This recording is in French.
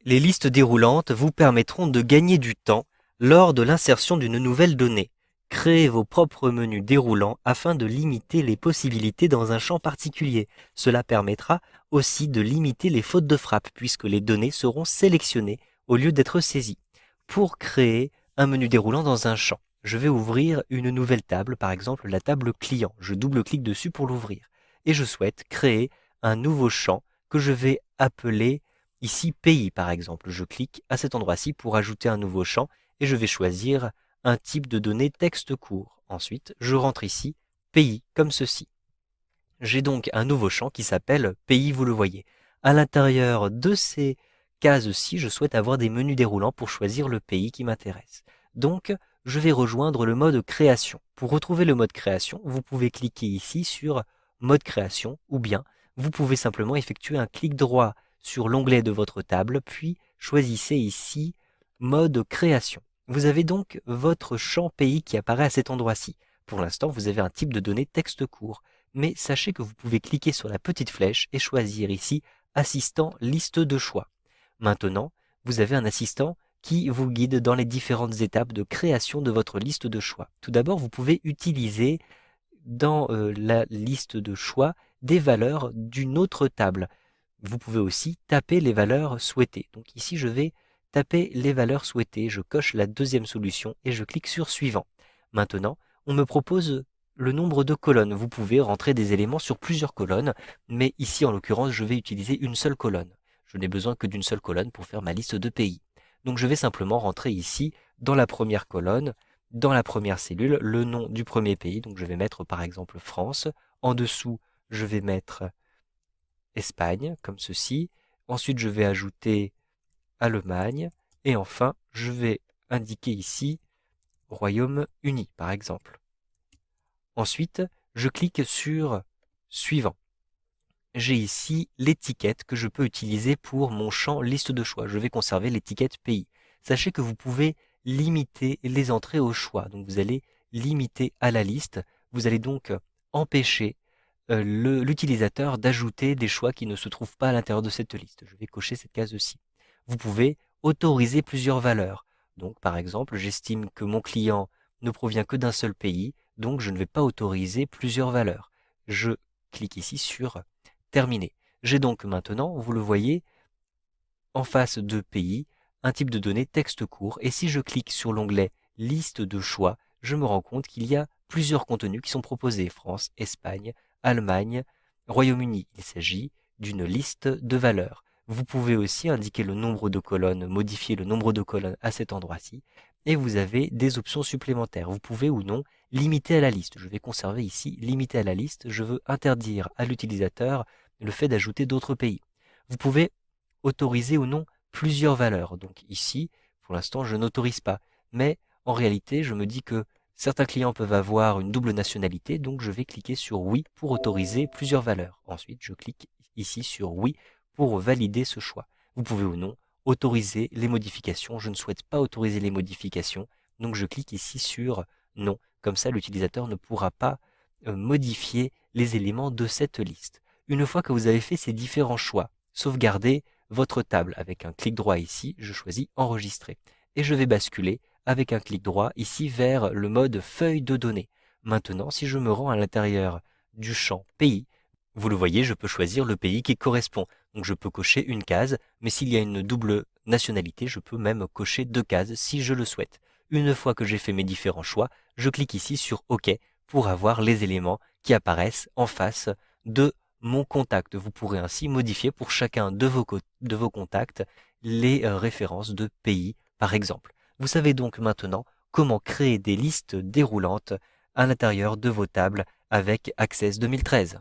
Les listes déroulantes vous permettront de gagner du temps lors de l'insertion d'une nouvelle donnée. Créez vos propres menus déroulants afin de limiter les possibilités dans un champ particulier. Cela permettra aussi de limiter les fautes de frappe puisque les données seront sélectionnées au lieu d'être saisies. Pour créer un menu déroulant dans un champ, je vais ouvrir une nouvelle table, par exemple la table client. Je double-clique dessus pour l'ouvrir et je souhaite créer un nouveau champ que je vais appeler ici pays par exemple. Je clique à cet endroit-ci pour ajouter un nouveau champ et je vais choisir un type de données texte court. Ensuite, je rentre ici pays comme ceci. J'ai donc un nouveau champ qui s'appelle pays, vous le voyez. À l'intérieur de ces cases-ci, je souhaite avoir des menus déroulants pour choisir le pays qui m'intéresse. Donc, je vais rejoindre le mode création. Pour retrouver le mode création, vous pouvez cliquer ici sur mode création ou bien vous pouvez simplement effectuer un clic droit sur l'onglet de votre table, puis choisissez ici mode création. Vous avez donc votre champ pays qui apparaît à cet endroit-ci. Pour l'instant, vous avez un type de données texte court. Mais sachez que vous pouvez cliquer sur la petite flèche et choisir ici Assistant liste de choix. Maintenant, vous avez un assistant qui vous guide dans les différentes étapes de création de votre liste de choix. Tout d'abord, vous pouvez utiliser dans la liste de choix des valeurs d'une autre table. Vous pouvez aussi taper les valeurs souhaitées. Donc ici, je vais taper les valeurs souhaitées. Je coche la deuxième solution et je clique sur Suivant. Maintenant, on me propose le nombre de colonnes. Vous pouvez rentrer des éléments sur plusieurs colonnes, mais ici, en l'occurrence, je vais utiliser une seule colonne. Je n'ai besoin que d'une seule colonne pour faire ma liste de pays. Donc je vais simplement rentrer ici, dans la première colonne, dans la première cellule, le nom du premier pays. Donc je vais mettre par exemple France. En dessous, je vais mettre Espagne, comme ceci. Ensuite, je vais ajouter Allemagne. Et enfin, je vais indiquer ici Royaume-Uni, par exemple. Ensuite, je clique sur Suivant. J'ai ici l'étiquette que je peux utiliser pour mon champ liste de choix. Je vais conserver l'étiquette pays. Sachez que vous pouvez limiter les entrées au choix. Donc vous allez limiter à la liste. Vous allez donc empêcher l'utilisateur d'ajouter des choix qui ne se trouvent pas à l'intérieur de cette liste. Je vais cocher cette case-ci. Vous pouvez autoriser plusieurs valeurs. Donc par exemple, j'estime que mon client ne provient que d'un seul pays, donc je ne vais pas autoriser plusieurs valeurs. Je clique ici sur Terminer. J'ai donc maintenant, vous le voyez, en face de pays, un type de données texte court, et si je clique sur l'onglet Liste de choix, je me rends compte qu'il y a plusieurs contenus qui sont proposés. France, Espagne, Allemagne, Royaume-Uni. Il s'agit d'une liste de valeurs. Vous pouvez aussi indiquer le nombre de colonnes, modifier le nombre de colonnes à cet endroit-ci, et vous avez des options supplémentaires. Vous pouvez ou non limiter à la liste. Je vais conserver ici limiter à la liste. Je veux interdire à l'utilisateur le fait d'ajouter d'autres pays. Vous pouvez autoriser ou non plusieurs valeurs. Donc ici, pour l'instant, je n'autorise pas. Mais en réalité, je me dis que certains clients peuvent avoir une double nationalité, donc je vais cliquer sur oui pour autoriser plusieurs valeurs. Ensuite, je clique ici sur oui pour valider ce choix. Vous pouvez ou non autoriser les modifications. Je ne souhaite pas autoriser les modifications, donc je clique ici sur non. Comme ça, l'utilisateur ne pourra pas modifier les éléments de cette liste. Une fois que vous avez fait ces différents choix, sauvegardez votre table avec un clic droit ici, je choisis enregistrer. Et je vais basculer avec un clic droit ici vers le mode feuille de données. Maintenant, si je me rends à l'intérieur du champ pays, vous le voyez, je peux choisir le pays qui correspond. Donc je peux cocher une case, mais s'il y a une double nationalité, je peux même cocher deux cases si je le souhaite. Une fois que j'ai fait mes différents choix, je clique ici sur OK pour avoir les éléments qui apparaissent en face de mon contact. Vous pourrez ainsi modifier pour chacun de vos contacts les références de pays, par exemple. Vous savez donc maintenant comment créer des listes déroulantes à l'intérieur de vos tables avec Access 2013.